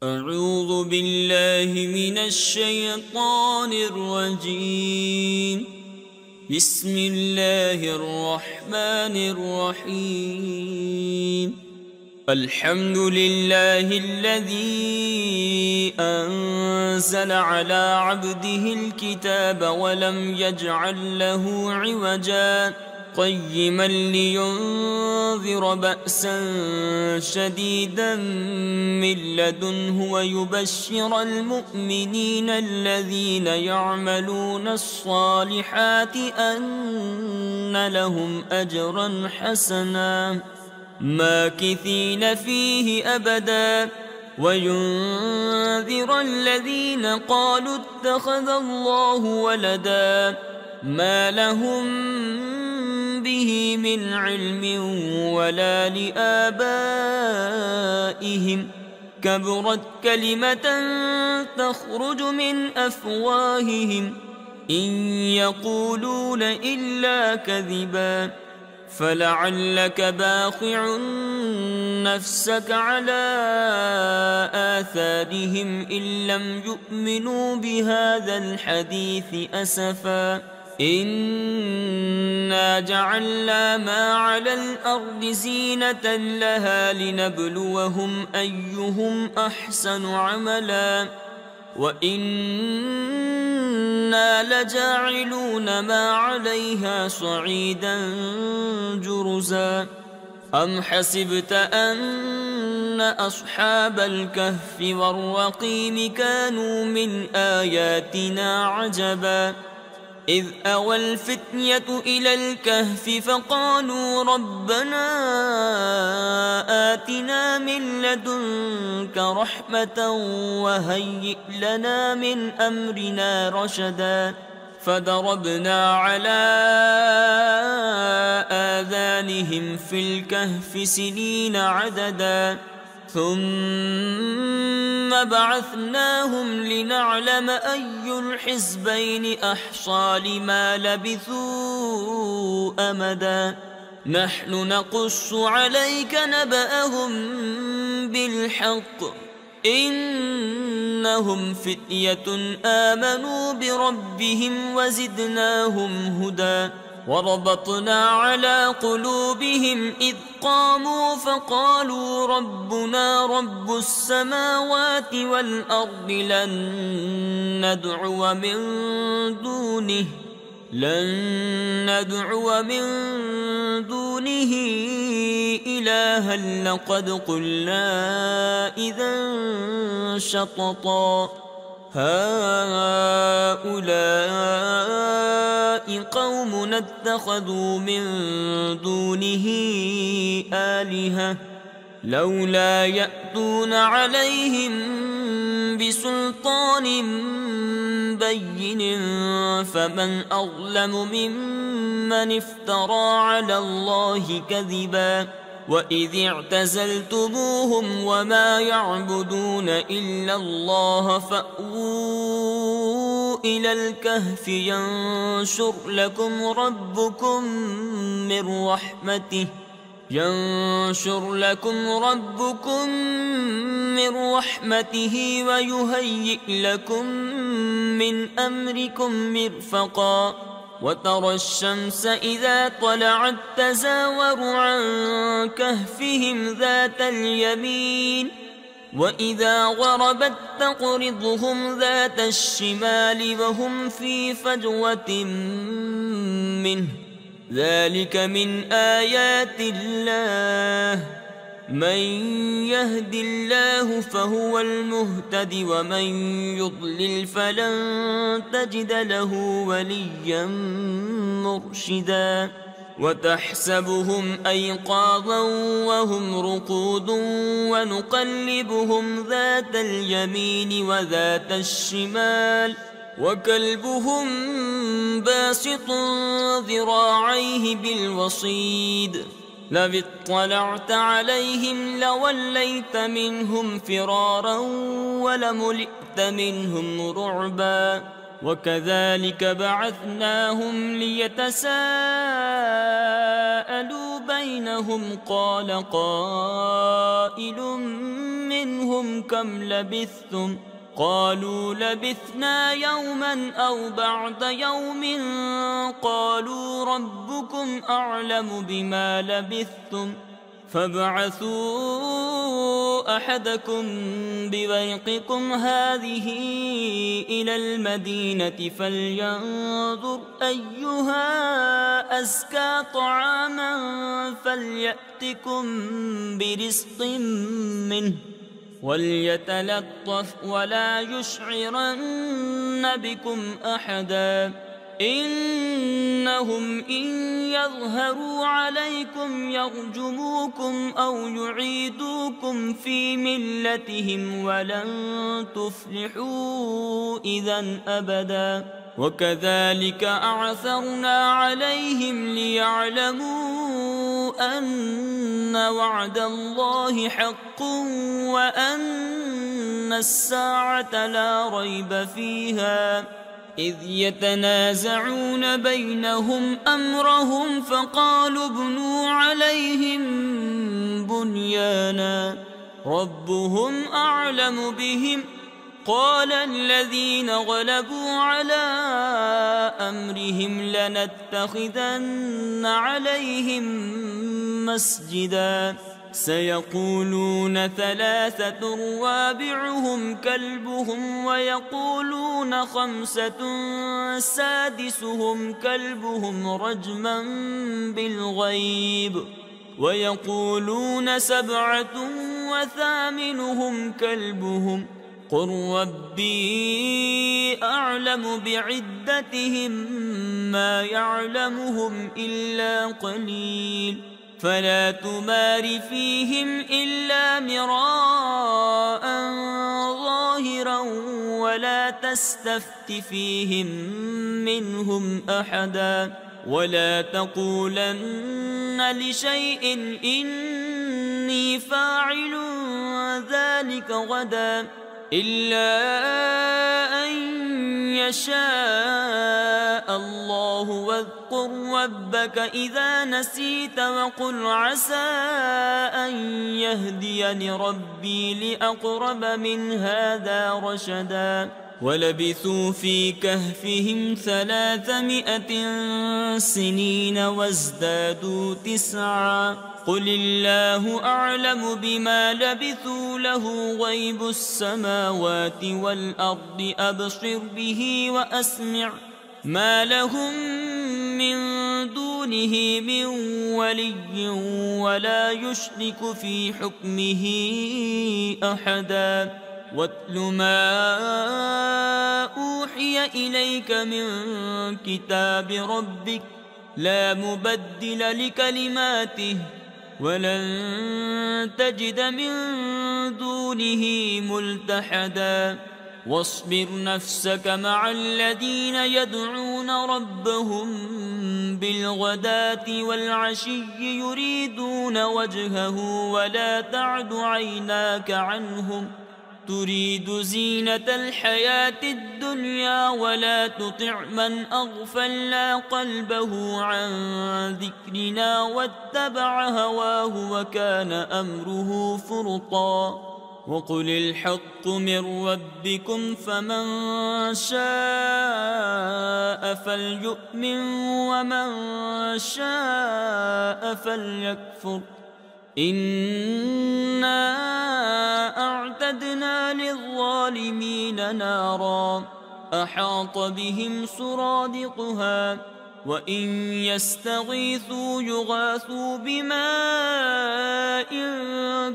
أعوذ بالله من الشيطان الرجيم. بسم الله الرحمن الرحيم. الحمد لله الذي أنزل على عبده الكتاب ولم يجعل له عوجا قيما لينذر بأسا شديدا من لدنه ويبشر المؤمنين الذين يعملون الصالحات أن لهم أجرا حسنا ماكثين فيه أبدا وينذر الذين قالوا اتخذ الله ولدا ما لهم به من علم ولا لآبائهم كبرت كلمة تخرج من أفواههم إن يقولون إلا كذبا فلعلك باخع نفسك على آثارهم إن لم يؤمنوا بهذا الحديث أسفا إنا جعلنا ما على الأرض زينة لها لنبلوهم أيهم أحسن عملا وإنا لجاعلون ما عليها صعيدا جرزا أم حسبت أن أصحاب الكهف والرقيم كانوا من آياتنا عجبا إذ أوى الفتية إلى الكهف فقالوا ربنا آتنا من لدنك رحمة وهيئ لنا من أمرنا رشدا فضربنا على آذانهم في الكهف سنين عددا ثم بعثناهم لنعلم أي الحزبين أحصى لما لبثوا أمدا نحن نقص عليك نبأهم بالحق إنهم فتية آمنوا بربهم وزدناهم هدى وربطنا على قلوبهم إذ قاموا فقالوا ربنا رب السماوات والأرض لن ندعو من دونه إلها لقد قلنا إذا شططا هؤلاء قومنا اتخذوا من دونه آلهة لولا يأتون عليهم بسلطان بين فمن أظلم ممن افترى على الله كذبا وإذ اعتزلتموهم وما يعبدون إلا الله فأووا إلى الكهف ينشر لكم ربكم من رحمته ويهيئ لكم من أمركم مرفقا وترى الشمس إذا طلعت تزاور عن كهفهم ذات اليمين وإذا غربت تقرضهم ذات الشمال وهم في فجوة منه ذلك من آيات الله من يهد الله فهو المهتد ومن يضلل فلن تجد له وليا مرشدا وتحسبهم أيقاظا وهم رقود ونقلبهم ذات اليمين وذات الشمال وكلبهم باسط ذراعيه بالوصيد لو اطلعت عليهم لوليت منهم فرارا ولملئت منهم رعبا وكذلك بعثناهم ليتساءلوا بينهم قال قائل منهم كم لبثتم قالوا لبثنا يوما أو بعض يوم قالوا ربكم أعلم بما لبثتم فابعثوا أحدكم بورقكم هذه إلى المدينة فلينظر أيها أزكى طعاما فليأتكم برزق منه وليتلطف ولا يشعرن بكم أحدا إنهم إن يظهروا عليكم يرجموكم أو يعيدوكم في ملتهم ولن تفلحوا إذا أبدا وكذلك أعثرنا عليهم ليعلموا أن وعد الله حق وأن الساعة لا ريب فيها إذ يتنازعون بينهم أمرهم فقالوا ابنوا عليهم بنيانا ربهم أعلم بهم قال الذين غلبوا على أمرهم لنتخذن عليهم مسجدا سيقولون ثلاثة رابعهم كلبهم ويقولون خمسة سادسهم كلبهم رجما بالغيب ويقولون سبعة وثامنهم كلبهم قل ربي أعلم بعدتهم ما يعلمهم إلا قليل فلا تمار فيهم إلا مراء ظاهرا ولا تستفت فيهم منهم أحدا ولا تقولن لشيء إني فاعل ذلك غدا إلا أن يشاء الله واذكر ربك إذا نسيت وقل عسى أن يهديني ربي لأقرب من هذا رشدا ولبثوا في كهفهم 300 سنين وازدادوا 9 قل الله أعلم بما لبثوا له غيب السماوات والأرض أبصر به وأسمع ما لهم من دونه من ولي ولا يشرك في حكمه أحدا واتل ما أوحي إليك من كتاب ربك لا مبدل لكلماته ولن تجد من دونه ملتحدا واصبر نفسك مع الذين يدعون ربهم بالغداة والعشي يريدون وجهه ولا تعد عيناك عنهم تريد زينة الحياة الدنيا ولا تطع من أغفلنا قلبه عن ذكرنا واتبع هواه وكان أمره فرطا وقل الحق من ربكم فمن شاء فليؤمن ومن شاء فليكفر إنا أعتدنا للظالمين نارا أحاط بهم سرادقها وإن يستغيثوا يغاثوا بماء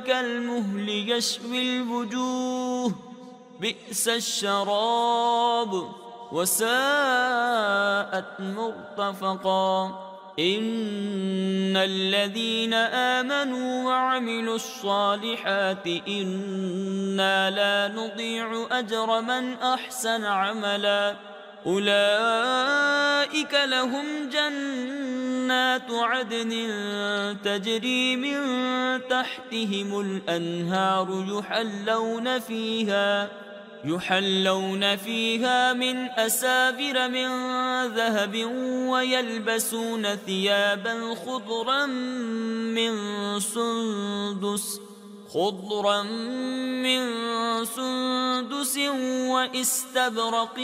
كالمهل يشوي الوجوه بئس الشراب وساءت مرتفقا إن الذين آمنوا وعملوا الصالحات إنا لا نضيع أجر من أحسن عملا أولئك لهم جنات عدن تجري من تحتهم الأنهار يحلون فيها من أساور من ذهب ويلبسون ثيابا خضرا من سندس خضرا من سندس وإستبرق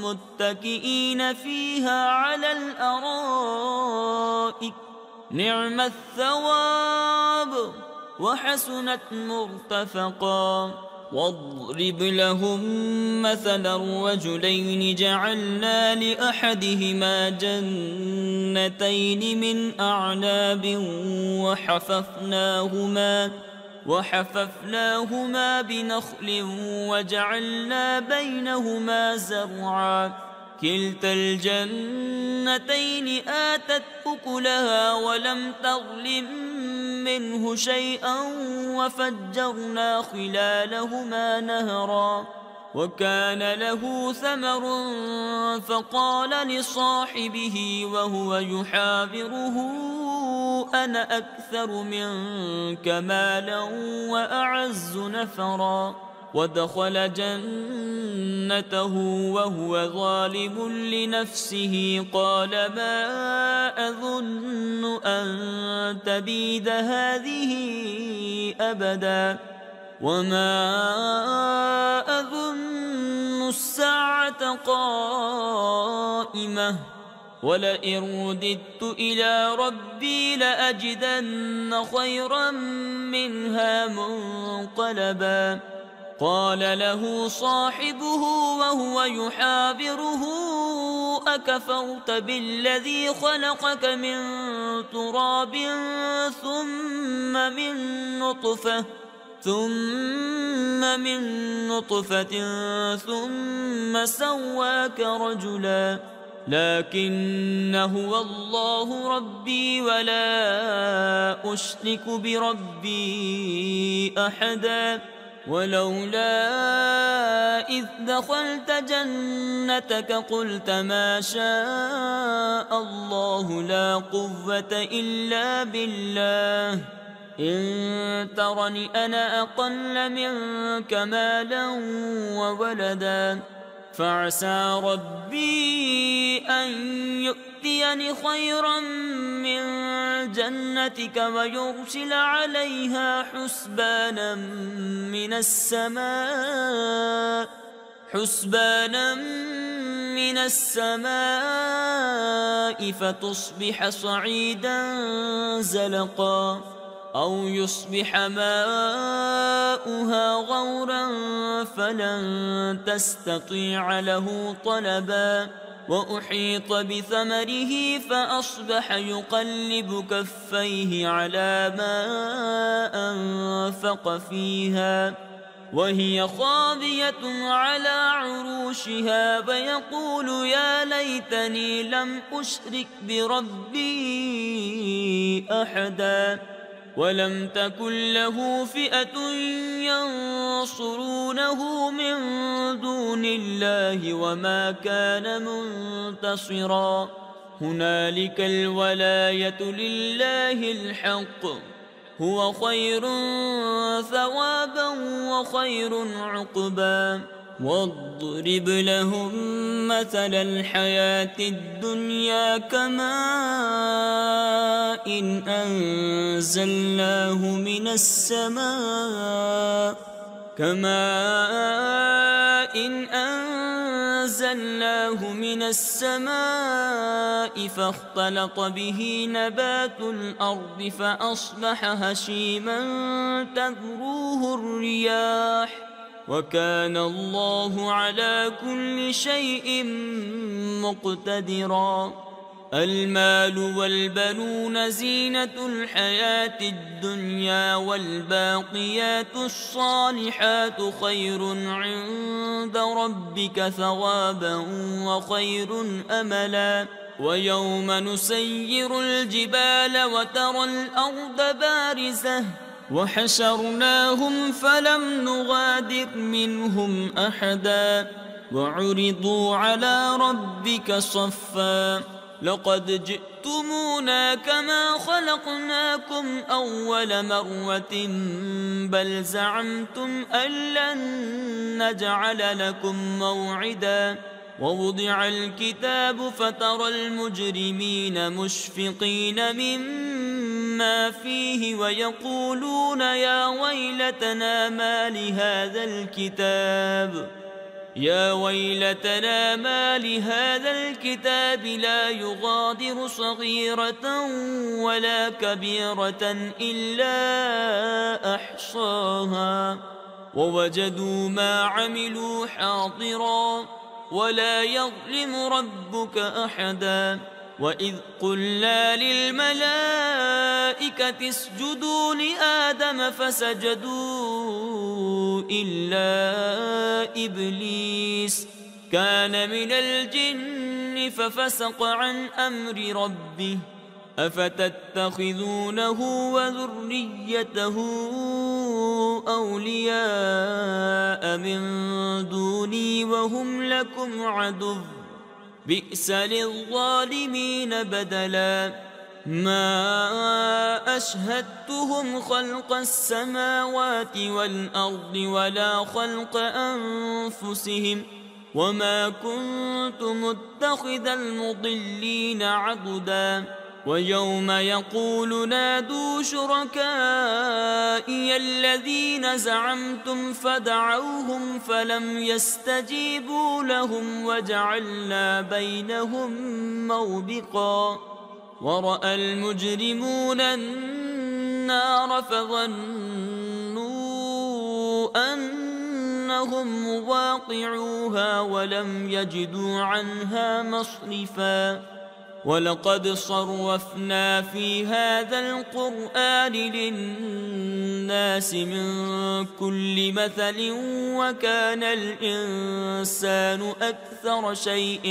متكئين فيها على الأرائك نعم الثواب وحسنت مرتفقا. واضرب لهم مثلا الرجلين جعلنا لأحدهما جنتين من أعناب وحففناهما بنخل وجعلنا بينهما زرعا كلتا الجنتين آتت أكلها ولم تظلم منه شيئا وفجرنا خلالهما نهرا وكان له ثمر فقال لصاحبه وهو يحاوره أنا أكثر منك مالا وأعز نفرا. ودخل جنته وهو ظالم لنفسه قال ما أظن أن تبيد هذه أبدا وما أظن الساعة قائمة ولئن رددت إلى ربي لأجدن خيرا منها منقلبا. قال له صاحبه وهو يحاوره أكفرت بالذي خلقك من تراب ثم من نطفة ثم سواك رجلا لكن هو الله ربي ولا أشرك بربي أحدا. ولولا إذ دخلت جنتك قلت ما شاء الله لا قوة إلا بالله إن ترني أنا أقل منك مالا وولدا فعسى ربي أن يؤتيني خيرا من جنتك ويرسل عليها حسبانا من السماء فتصبح صعيدا زلقا أو يصبح ماؤها غورا فلن تستطيع له طلبا. وأحيط بثمره فأصبح يقلب كفيه على ما أنفق فيها وهي خاوية على عروشها ويقول يا ليتني لم أشرك بربي أحدا ولم تكن له فئة ينصرونه من دون الله وما كان منتصرا. هنالك الولاية لله الحق هو خير ثوابا وخير عقبا. واضرب لهم مثل الحياة الدنيا كماء إن أنزلناه من السماء فاختلط به نبات الأرض فأصبح هشيما تذروه الرياح وكان الله على كل شيء مقتدرا. المال والبنون زينة الحياة الدنيا والباقيات الصالحات خير عند ربك ثوابا وخير أملا. ويوم نسير الجبال وترى الأرض بارزة وحشرناهم فلم نغادر منهم أحدا وعرضوا على ربك صفا لقد جئتمونا كما خلقناكم أول مرة بل زعمتم أن لن نجعل لكم موعدا. ووضع الكتاب فترى المجرمين مشفقين مما ما فيه ويقولون يا ويلتنا ما لهذا الكتاب لا يغادر صغيرة ولا كبيرة إلا أحصاها ووجدوا ما عملوا حاضرا ولا يظلم ربك أحدا. وإذ قلنا للملائكة اسجدوا لآدم فسجدوا إلا إبليس كان من الجن ففسق عن أمر ربه أفتتخذونه وذريته أولياء من دوني وهم لكم عدو بئس للظالمين بدلا. ما أشهدتهم خلق السماوات والأرض ولا خلق أنفسهم وما كنت متخذ المضلين عضدا. ويوم يقول نادوا شركائي الذين زعمتم فدعوهم فلم يستجيبوا لهم وجعلنا بينهم موبقا. ورأى المجرمون النار فظنوا أنهم مواقعوها ولم يجدوا عنها مصرفا. ولقد صرفنا في هذا القرآن للناس من كل مثل وكان الإنسان أكثر شيء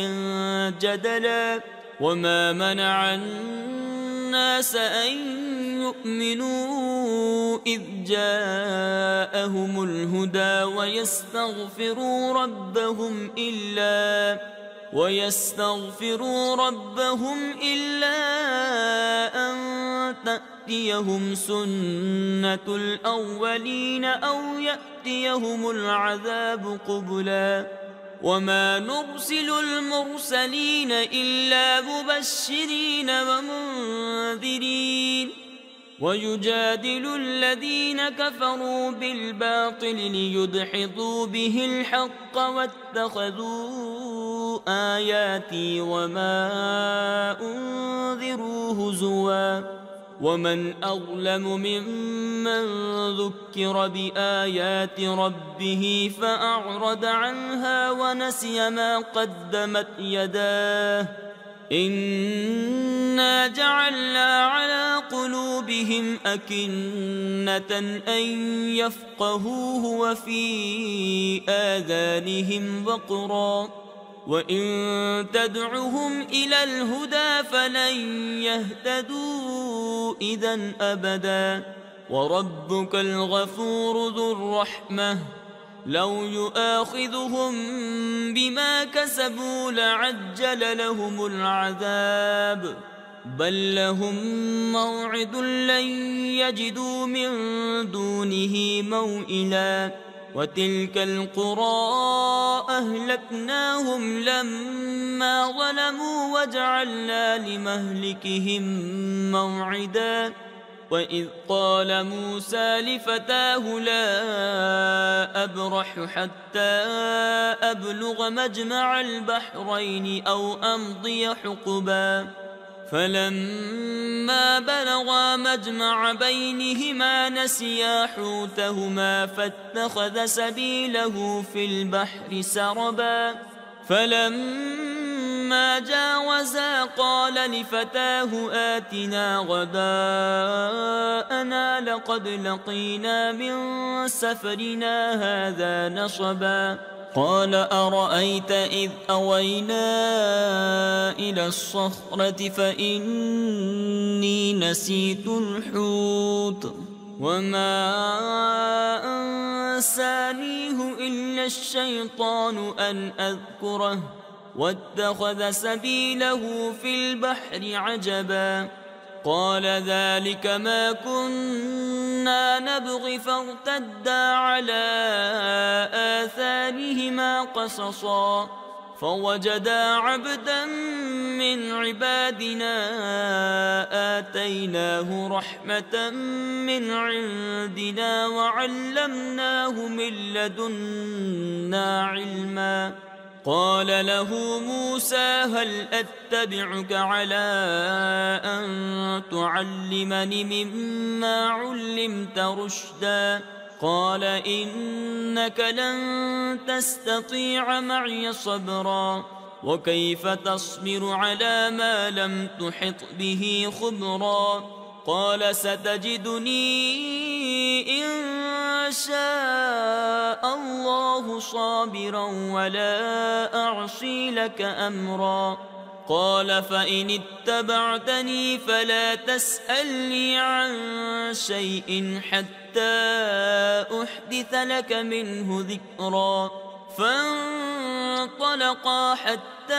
جدلا. وما منع الناس أن يؤمنوا إذ جاءهم الهدى ويستغفروا ربهم إلا أن تأتيهم سنة الأولين أو يأتيهم العذاب قبلا. وما نرسل المرسلين إلا مبشرين ومنذرين ويجادل الذين كفروا بالباطل ليدحضوا به الحق واتخذوا آياتي وما أنذروا هزوا. ومن أظلم ممن ذكر بآيات ربه فأعرض عنها ونسي ما قدمت يداه إنا جعلنا على قلوبهم أكنة أن يفقهوه وفي آذانهم وقرا وإن تدعهم إلى الهدى فلن يهتدوا إذا أبدا. وربك الغفور ذو الرحمة لو يؤاخذهم بما كسبوا لعجل لهم العذاب بل لهم موعد لن يجدوا من دونه موئلا. وتلك القرى أهلكناهم لما ظلموا وجعلنا لمهلكهم موعدا. وإذ قال موسى لفتاه لا أبرح حتى أبلغ مجمع البحرين أو أمضي حقبا فلما بلغا مجمع بينهما نسيا حوتهما فاتخذ سبيله في البحر سربا. فلما جاوزا قال لفتاه آتنا غداءنا لقد لقينا من سفرنا هذا نصبا. قال أرأيت إذ أوينا إلى الصخرة فإني نسيت الحوت وما أنسانيه إلا الشيطان أن أذكره واتخذ سبيله في البحر عجبا. قال ذلك ما كنا نبغي فارتدا على آثارهما قصصا فوجدا عبدا من عبادنا آتيناه رحمة من عندنا وعلمناه من لدنا علما. قال له موسى هل أتبعك على أن تعلمني مما علمت رشدا؟ قال إنك لن تستطيع معي صبرا وكيف تصبر على ما لم تحط به خبرا؟ قال ستجدني إن شاء الله صابرا ولا أعصي لك أمرا. قال فإن اتبعتني فلا تسألني عن شيء حتى أحدث لك منه ذكرا. فانطلقا حتى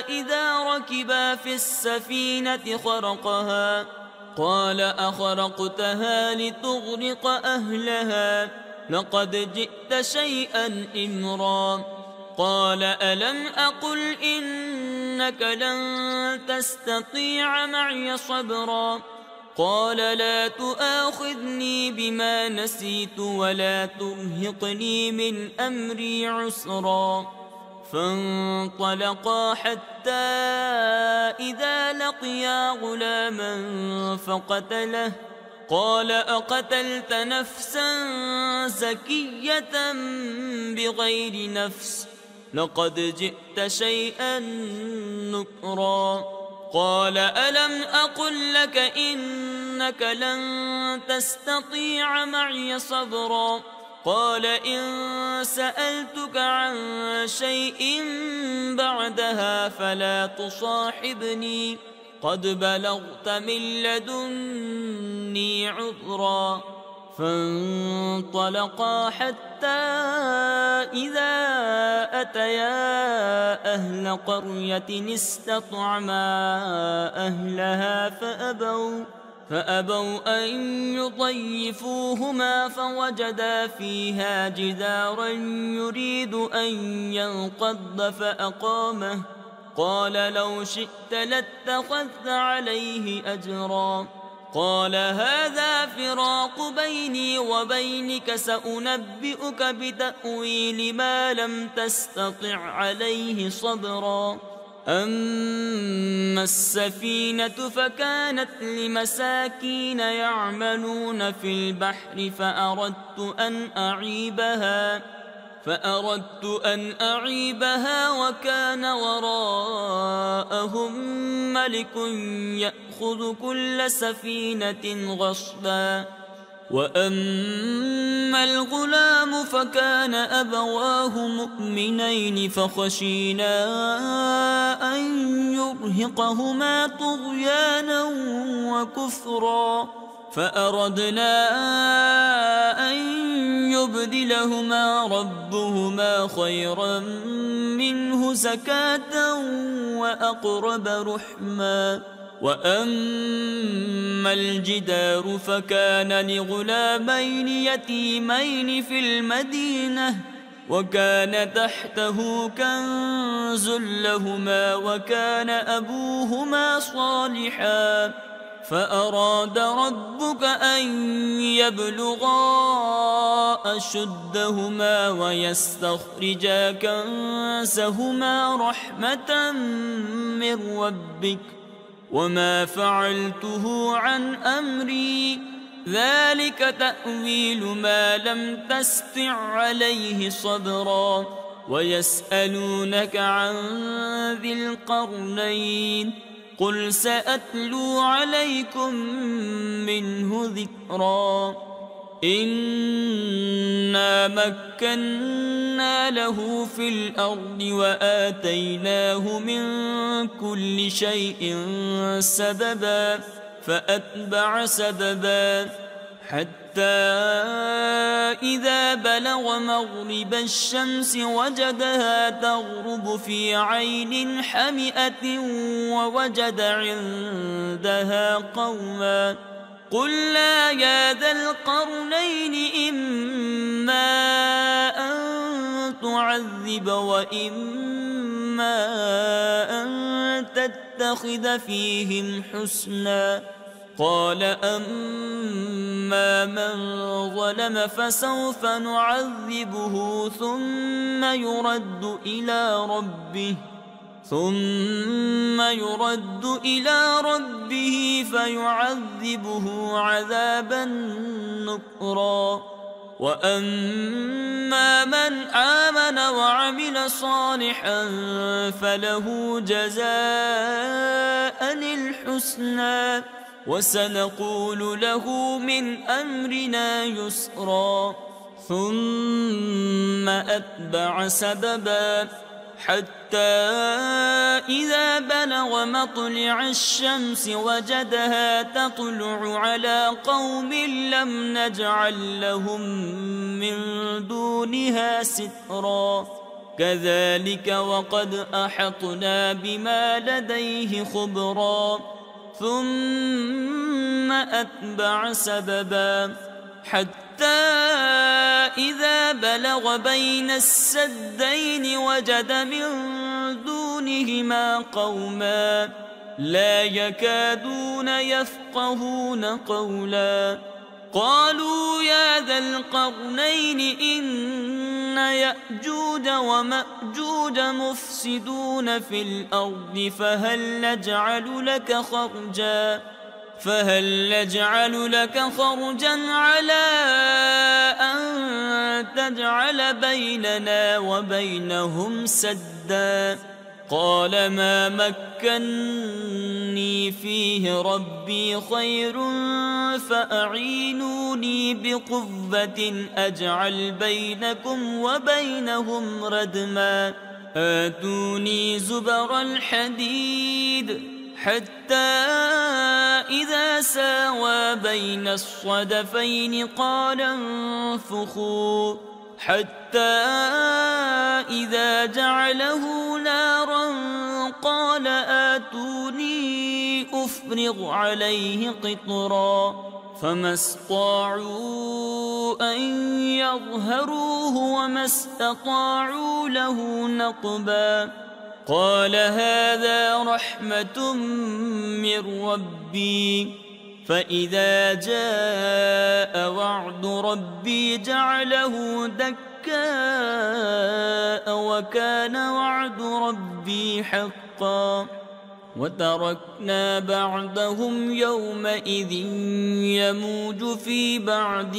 إذا ركبا في السفينة خرقها. قال أخرقتها لتغرق أهلها لقد جئت شيئا إمرا. قال ألم أقل إنك لن تستطيع معي صبرا؟ قال لا تؤاخذني بما نسيت ولا ترهقني من أمري عسرا. فانطلقا حتى إذا لقيا غلاما فقتله. قال أقتلت نفسا زكية بغير نفس لقد جئت شيئا نكرا. قال ألم أقل لك إنك لن تستطيع معي صبرا؟ قال إن سألتك عن شيء بعدها فلا تصاحبني قد بلغت من لدني عذرا. فانطلقا حتى إذا أتيا أهل قرية استطعما أهلها فأبوا أن يضيفوهما فوجدا فيها جدارا يريد أن ينقض فأقامه. قال لو شئت لاتخذت عليه أجرا. قال هذا فراق بيني وبينك سأنبئك بتأويل ما لم تستطع عليه صبرا. أما السفينة فكانت لمساكين يعملون في البحر فأردت أن أعيبها وكان وراءهم ملك يأخذ كل سفينة غصبا. وأما الغلام فكان أبواه مؤمنين فخشينا أن يرهقهما طغيانا وكفرا. فأردنا أن يبدلهما ربهما خيرا منه زكاة وأقرب رحما. وأما الجدار فكان لغلامين يتيمين في المدينة وكان تحته كنز لهما وكان أبوهما صالحا. فأراد ربك أن يبلغا أشدهما ويستخرجا كنزهما رحمة من ربك وما فعلته عن أمري ذلك تأويل ما لم تستع عليه صبرا. ويسألونك عن ذي القرنين قل سأتلو عليكم منه ذكرا. إنا مكنا له في الأرض وآتيناه من كل شيء سببا فأتبع سببا حتى إذا بلغ مغرب الشمس وجدها تغرب في عين حمئة ووجد عندها قوما. قلنا يا ذا القرنين إما أن تعذب وإما إما أن تتخذ فيهم حسنا. قال أما من ظلم فسوف نعذبه ثم يرد إلى ربه فيعذبه عذابا نكرا. وأما من آمن وعمل صالحا فله جزاء الحسنى وسنقول له من أمرنا يسرا. ثم أتبع سببا حتى إذا بلغ مطلع الشمس وجدها تطلع على قوم لم نجعل لهم من دونها سترا. كذلك وقد أحطنا بما لديه خبرا. ثم أتبع سببا حتى إذا بلغ بين السدين وجد من دونهما قوما لا يكادون يفقهون قولا. قالوا يا ذا القرنين إن يأجوج ومأجوج مفسدون في الأرض فهل نجعل لك خرجا على أن تجعل بيننا وبينهم سدا. قال ما مكني فيه ربي خير فأعينوني بقوة أجعل بينكم وبينهم ردما. آتوني زبر الحديد حتى إذا ساوى بين الصدفين قال انفخوا حتى إذا جعله نارا قال آتوني أفرغ عليه قطرا. فما استطاعوا أن يظهروه وما استطاعوا له نقبا. قال هذا رحمة من ربي فإذا جاء وعد ربي جعله دكاء وكان وعد ربي حقا. وتركنا بعضهم يومئذ يموج في بعض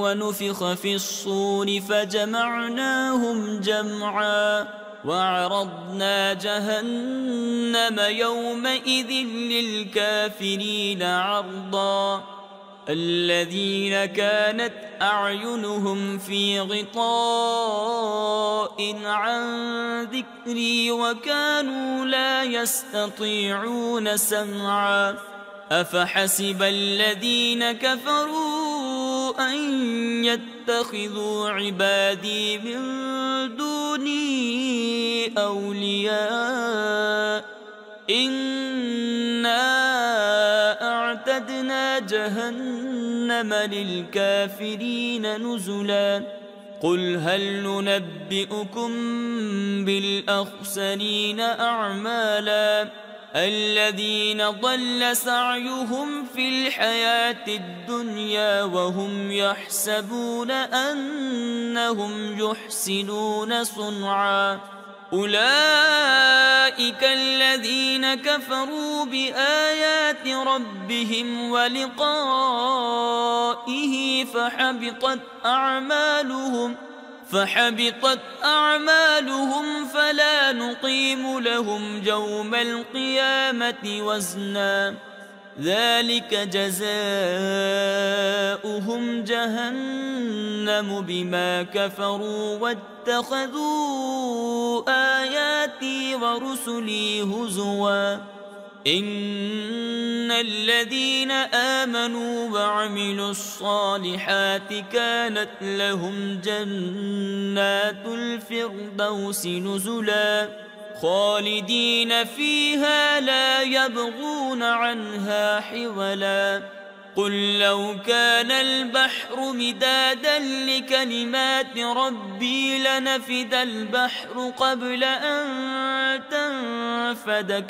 ونفخ في الصور فجمعناهم جمعا. وعرضنا جهنم يومئذ للكافرين عرضا. الذين كانت أعينهم في غطاء عن ذكري وكانوا لا يستطيعون سمعا. أفحسب الذين كفروا أن يتخذوا عبادي من دوني أولياء إنا أعتدنا جهنم للكافرين نزلا. قل هل ننبئكم بالأخسرين أعمالا الذين ضل سعيهم في الحياة الدنيا وهم يحسبون أنهم يحسنون صنعا. أولئك الذين كفروا بآيات ربهم ولقائه فحبطت أعمالهم فلا نقيم لهم يوم القيامة وزنا. ذلك جزاؤهم جهنم بما كفروا واتخذوا آياتي ورسلي هزوا. إن الذين آمنوا وعملوا الصالحات كانت لهم جنات الفردوس نزلا خالدين فيها لا يبغون عنها حولا. قل لو كان البحر مدادا لكلمات ربي لنفد البحر قبل أن تنفد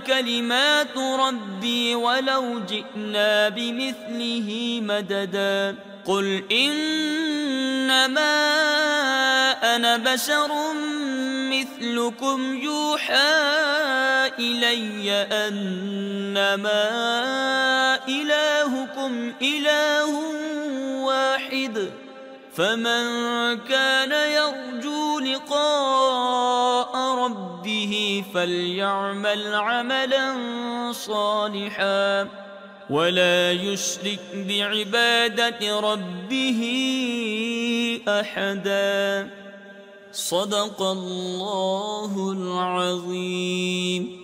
كلمات ربي ولو جئنا بمثله مددا قل إنما أنا بشر مثلكم يوحى إلي أنما إلهكم إله واحد فمن كان يرجو لقاء ربه فليعمل عملا صالحا ولا يشرك بعبادة ربه أحدا. صدق الله العظيم.